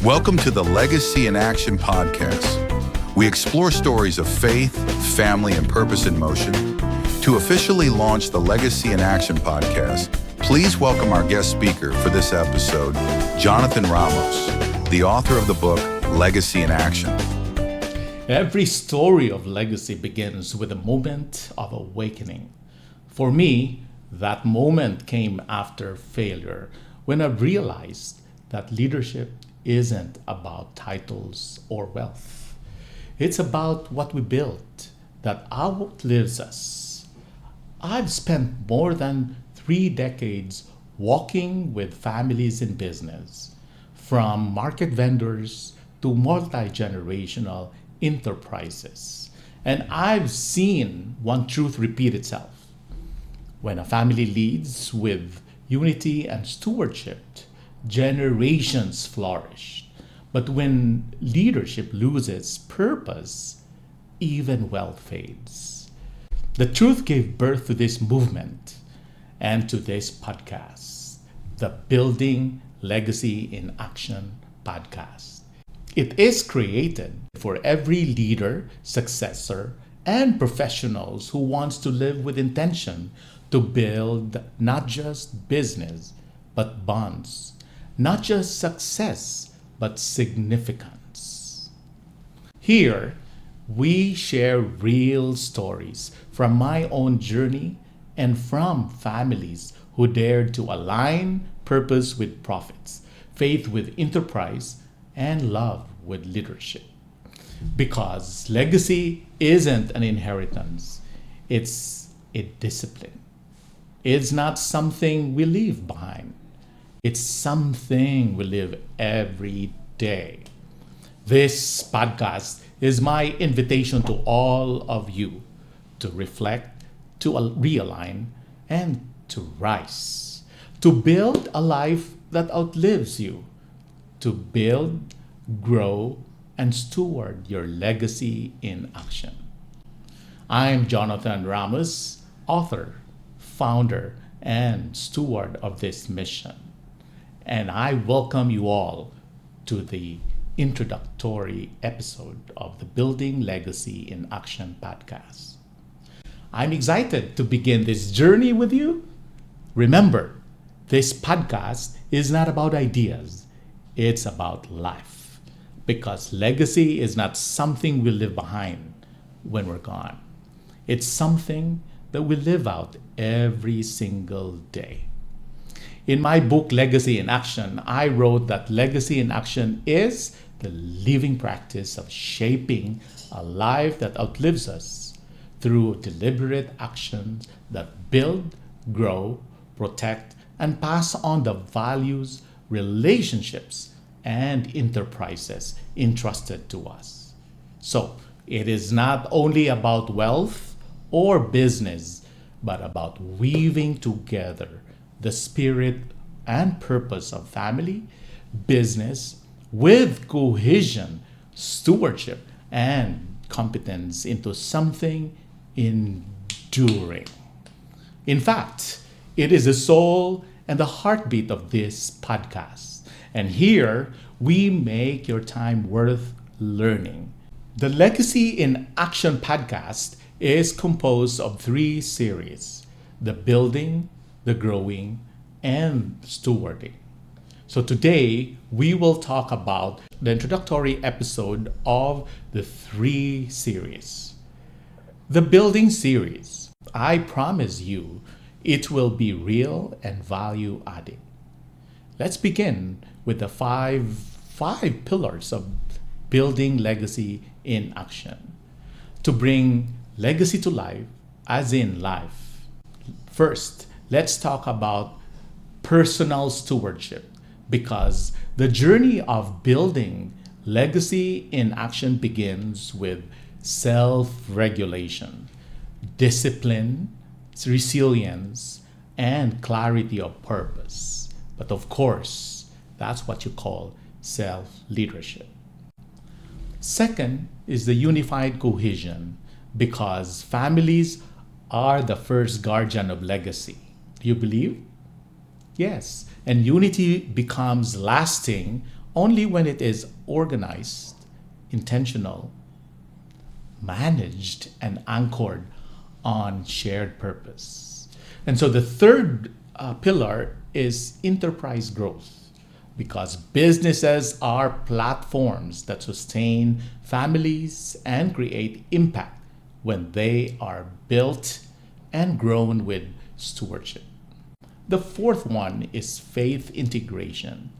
Welcome to the Legacy in Action podcast. We explore stories of faith, family, and purpose in motion. To officially launch the Legacy in Action podcast, please welcome our guest speaker for this episode, Jonathan Ramos, the author of the book, Legacy in Action. Every story of legacy begins with a moment of awakening. For me, that moment came after failure, when I realized that leadership isn't about titles or wealth. It's about what we built that outlives us. I've spent more than 3 decades walking with families in business, from market vendors to multi-generational enterprises. And I've seen one truth repeat itself. When a family leads with unity and stewardship, generations flourish. But when leadership loses purpose, even wealth fades. The truth gave birth to this movement and to this podcast, the Building Legacy in Action podcast. It is created for every leader, successor, and professionals who wants to live with intention to build not just business, but bonds. Not just success, but significance. Here, we share real stories from my own journey and from families who dared to align purpose with profits, faith with enterprise, and love with leadership. Because legacy isn't an inheritance, it's a discipline. It's not something we leave behind. It's something we live every day. This podcast is my invitation to all of you to reflect, to realign, and to rise. To build a life that outlives you. To build, grow, and steward your legacy in action. I'm Jonathan Ramos, author, founder, and steward of this mission. And I welcome you all to the introductory episode of the Building Legacy in Action podcast. I'm excited to begin this journey with you. Remember, this podcast is not about ideas, it's about life. Because legacy is not something we leave behind when we're gone. It's something that we live out every single day. In my book, Legacy in Action, I wrote that legacy in action is the living practice of shaping a life that outlives us through deliberate actions that build, grow, protect, and pass on the values, relationships, and enterprises entrusted to us. So, it is not only about wealth or business, but about weaving together the spirit and purpose of family, business, with cohesion, stewardship, and competence into something enduring. In fact, it is the soul and the heartbeat of this podcast. And here, we make your time worth learning. The Legacy in Action podcast is composed of 3 series: the building, the growing, and stewarding. So today, we will talk about the introductory episode of the 3 series. The building series, I promise you, it will be real and value adding. Let's begin with the five pillars of building legacy in action. To bring legacy to life, as in life. First, let's talk about personal stewardship, because the journey of building legacy in action begins with self-regulation, discipline, resilience, and clarity of purpose. But of course, that's what you call self-leadership. Second is the unified cohesion, because families are the first guardian of legacy. Do you believe? Yes, and unity becomes lasting only when it is organized, intentional, managed, and anchored on shared purpose. And so the third pillar is enterprise growth, because businesses are platforms that sustain families and create impact when they are built and grown with stewardship. The fourth one is faith integration.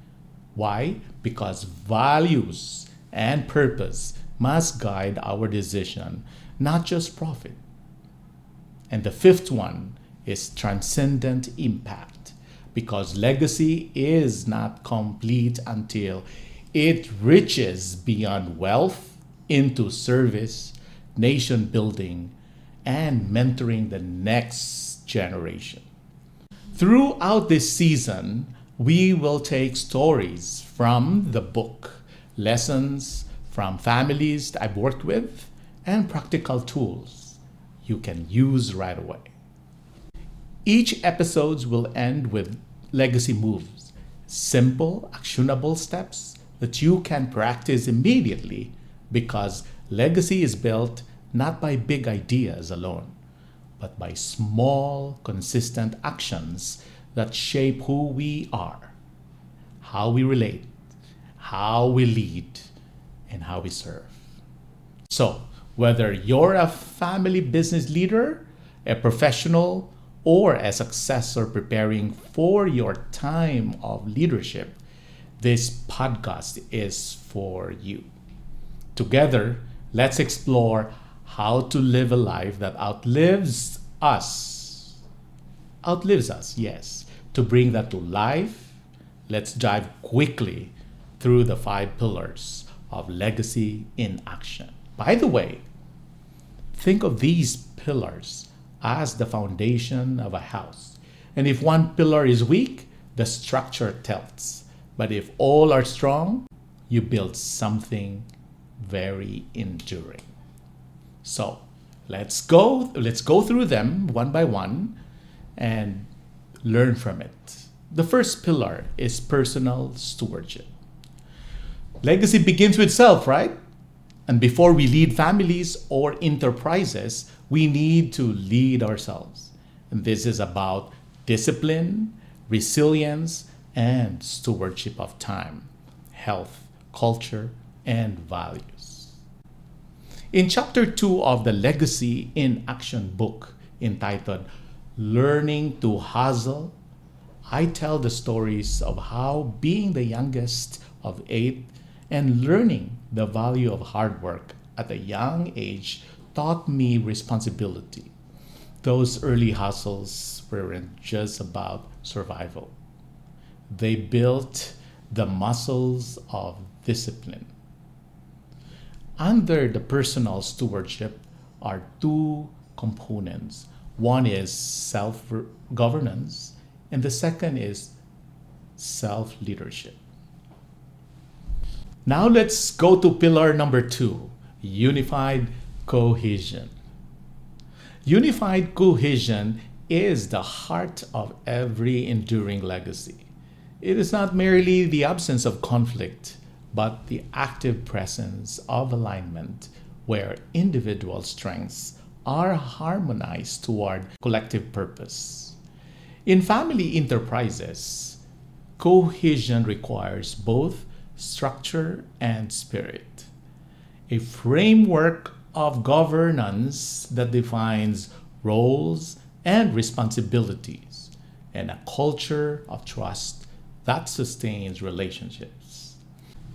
Why? Because values and purpose must guide our decision, not just profit. And the fifth one is transcendent impact, because legacy is not complete until it reaches beyond wealth into service, nation building, and mentoring the next generation. Throughout this season, we will take stories from the book, lessons from families I've worked with, and practical tools you can use right away. Each episode will end with legacy moves, simple, actionable steps that you can practice immediately, because legacy is built not by big ideas alone, but by small, consistent actions that shape who we are, how we relate, how we lead, and how we serve. So, whether you're a family business leader, a professional, or a successor preparing for your time of leadership, this podcast is for you. Together, let's explore how to live a life that outlives us. Outlives us, yes. To bring that to life, let's dive quickly through the 5 pillars of legacy in action. By the way, think of these pillars as the foundation of a house. And if one pillar is weak, the structure tilts. But if all are strong, you build something very enduring. So let's go through them one by one and learn from it. The first pillar is personal stewardship. Legacy begins with self, right? And before we lead families or enterprises, we need to lead ourselves. And this is about discipline, resilience, and stewardship of time, health, culture, and values. In chapter 2 of the Legacy in Action book entitled Learning to Hustle, I tell the stories of how being the youngest of 8 and learning the value of hard work at a young age taught me responsibility. Those early hustles weren't just about survival. They built the muscles of discipline. Under the personal stewardship are 2 components. One is self-governance, and the second is self-leadership. Now let's go to pillar number 2, unified cohesion. Unified cohesion is the heart of every enduring legacy. It is not merely the absence of conflict, but the active presence of alignment where individual strengths are harmonized toward collective purpose. In family enterprises, cohesion requires both structure and spirit, a framework of governance that defines roles and responsibilities, and a culture of trust that sustains relationships.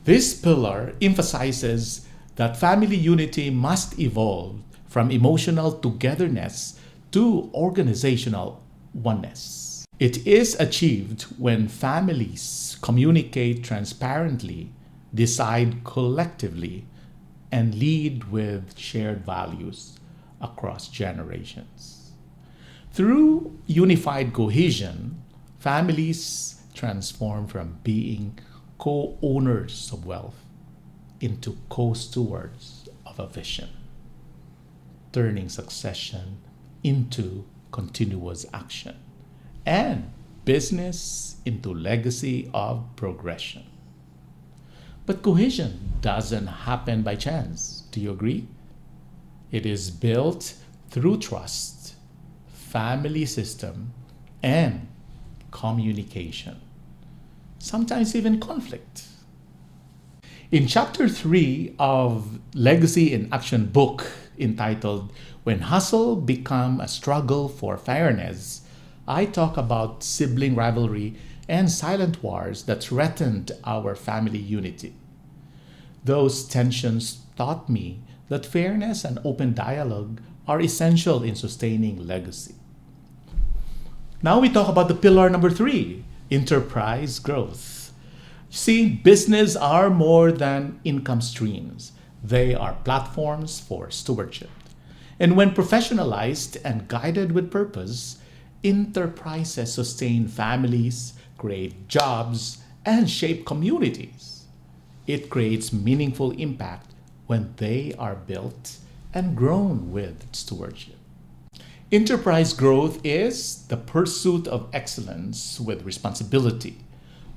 This pillar emphasizes that family unity must evolve from emotional togetherness to organizational oneness. It is achieved when families communicate transparently, decide collectively, and lead with shared values across generations. Through unified cohesion, families transform from being co-owners of wealth into co-stewards of a vision, turning succession into continuous action, and business into legacy of progression. But cohesion doesn't happen by chance. Do you agree? It is built through trust, family system, and communication. Sometimes even conflict. In chapter 3 of Legacy in Action book entitled When Hustle Become a Struggle for Fairness, I talk about sibling rivalry and silent wars that threatened our family unity. Those tensions taught me that fairness and open dialogue are essential in sustaining legacy. Now we talk about the pillar number 3, enterprise growth. See, business are more than income streams. They are platforms for stewardship. And when professionalized and guided with purpose, enterprises sustain families, create jobs, and shape communities. It creates meaningful impact when they are built and grown with stewardship. Enterprise growth is the pursuit of excellence with responsibility,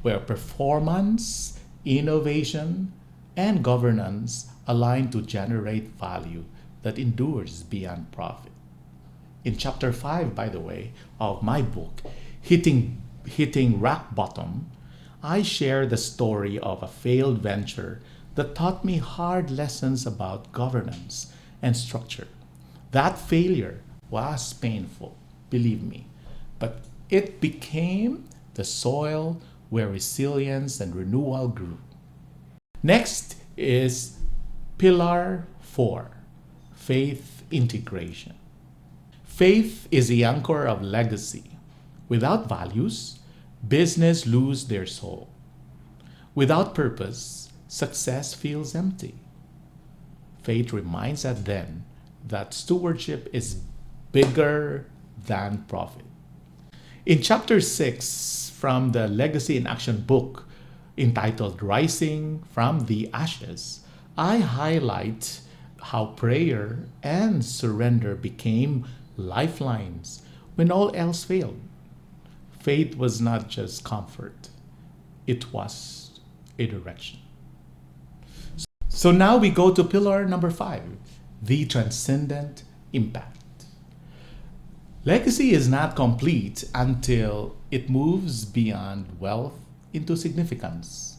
where performance, innovation, and governance align to generate value that endures beyond profit. In chapter 5, by the way, of my book, Hitting Rock Bottom, I share the story of a failed venture that taught me hard lessons about governance and structure. That failure was painful, believe me, but it became the soil where resilience and renewal grew. Next is Pillar 4, faith integration. Faith is the anchor of legacy. Without values, business lose their soul. Without purpose, success feels empty. Faith reminds us then that stewardship is bigger than profit. In chapter 6 from the Legacy in Action book entitled Rising from the Ashes, I highlight how prayer and surrender became lifelines when all else failed. Faith was not just comfort, it was a direction. So now we go to pillar number 5, the transcendent impact. Legacy is not complete until it moves beyond wealth into significance.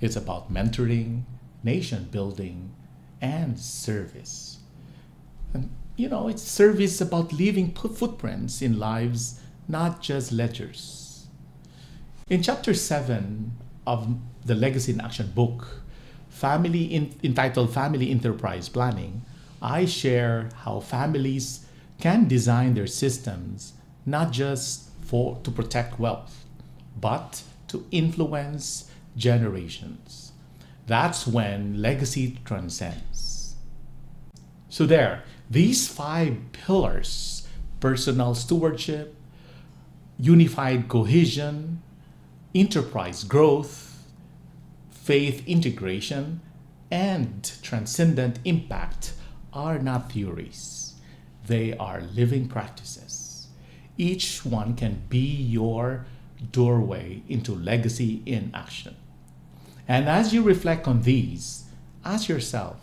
It's about mentoring, nation building, and service. And it's service about leaving footprints in lives, not just ledgers. In chapter 7 of the Legacy in Action book, entitled Family Enterprise Planning, I share how families can design their systems not just to protect wealth, but to influence generations. That's when legacy transcends. So these 5 pillars: personal stewardship, unified cohesion, enterprise growth, faith integration, and transcendent impact are not theories. They are living practices. Each one can be your doorway into legacy in action. And as you reflect on these, ask yourself,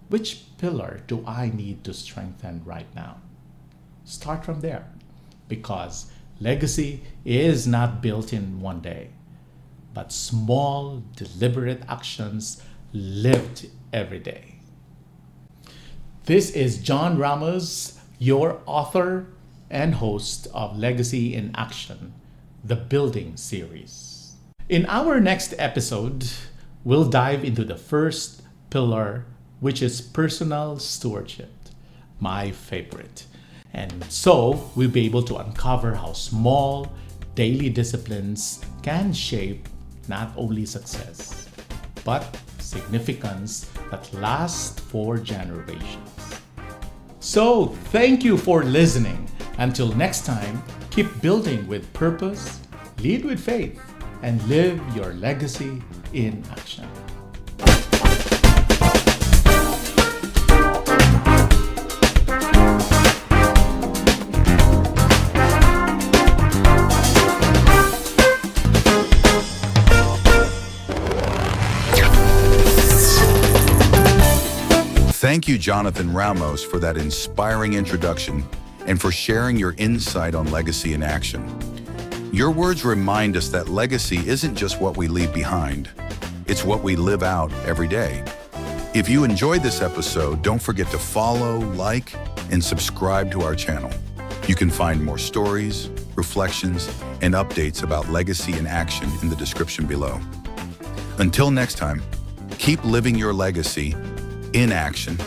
which pillar do I need to strengthen right now? Start from there, because legacy is not built in one day, but small, deliberate actions lived every day. This is John Ramos, your author and host of Legacy in Action, the Building series. In our next episode, we'll dive into the first pillar, which is personal stewardship, my favorite. And so we'll be able to uncover how small daily disciplines can shape not only success, but significance that lasts for generations. So thank you for listening. Until next time, keep building with purpose, lead with faith, and live your legacy in action. Thank you, Jonathan Ramos, for that inspiring introduction and for sharing your insight on legacy in action. Your words remind us that legacy isn't just what we leave behind, it's what we live out every day. If you enjoyed this episode, don't forget to follow, like, and subscribe to our channel. You can find more stories, reflections, and updates about legacy in action in the description below. Until next time, keep living your legacy in action